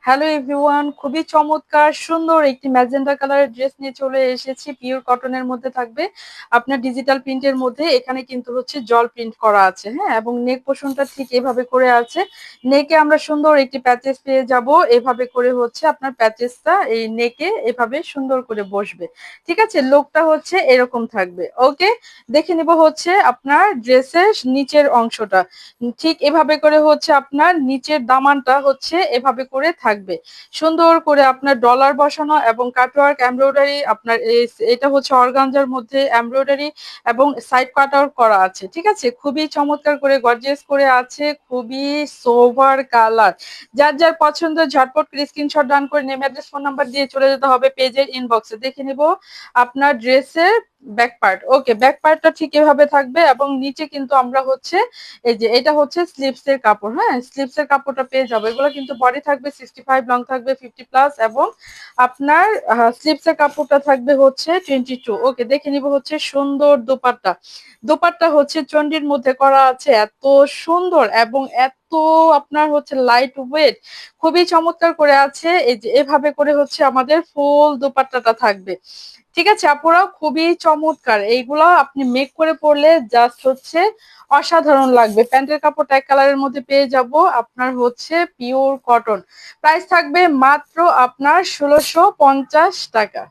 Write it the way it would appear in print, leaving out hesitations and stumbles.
Hello everyone, খুবই চমৎকার সুন্দর একটি ম্যাজেন্টা কালারের ড্রেস নিয়ে চলে এসেছি। পিওর কটনের মধ্যে থাকবে, আপনার ডিজিটাল প্রিন্টের মধ্যে। এখানে কিন্তু হচ্ছে জল প্রিন্ট করা আছে, হ্যাঁ, এবং নেক পোর্শনটা ঠিক এভাবে করে আছে। নেকে আমরা সুন্দর একটি প্যাচেস পেয়ে যাব, এভাবে করে হচ্ছে আপনার প্যাচেসটা এই নেকে এভাবে সুন্দর করে বসবে। ঠিক আছে, লুকটা হচ্ছে এরকম থাকবে। ওকে, দেখে নিব হচ্ছে আপনার ড্রেসের নিচের অংশটা। ঠিক এভাবে করে হচ্ছে আপনার নিচের দামানটা হচ্ছে এভাবে করে থাকবে, সুন্দর করে আপনার ডলার বসানো এবং কাটওয়ার্ক এমব্রয়ডারি। আপনার এটা হচ্ছে অর্গানজার মধ্যে এমব্রয়ডারি এবং সাইড কাটওয়ার্ক করা আছে। ঠিক আছে, খুবই চমৎকার করে গর্জিয়াস করে আছে, খুবই সোভার কালার। যার যার পছন্দ ঝটপট স্ক্রিনশট ডান করে নেম অ্যাড্রেস ফোন নাম্বার দিয়ে চলে যেতে হবে পেজের ইনবক্সে। দেখে নিব আপনার ড্রেসের ব্যাক পার্ট। ওকে, ব্যাক পার্টটা ঠিক এভাবে থাকবে এবং নিচে কিন্তু আমরা হচ্ছে এই যে এটা হচ্ছে স্লিপস এর কাপড়, হ্যাঁ, স্লিপস এর কাপড়টা পেয়ে যাবে। এগুলো কিন্তু বডি থাকবে 65, লং থাকবে 50+, এবং আপনার স্লিপস এর কাপড়টা থাকবে হচ্ছে 22। ওকে, দেখে নিব হচ্ছে সুন্দর দোপাট্টা। দোপাট্টা হচ্ছে চন্ডির মধ্যে করা আছে, এত সুন্দর এবং এত আপনার হচ্ছে লাইট ওয়েট, খুবই চমৎকার করে আছে। এই যে এভাবে করে হচ্ছে আমাদের ফুল দোপাট্টাটা থাকবে। ঠিক আছে আপুরাও, খুবই চমৎকার। এইগুলো আপনি মেক করে পরলে জাস্ট হচ্ছে অসাধারণ লাগবে। প্যান্টের কাপড় এক কালারের মধ্যে পেয়ে যাব, আপনার হচ্ছে পিওর কটন। প্রাইস থাকবে মাত্র আপনার 1650 টাকা।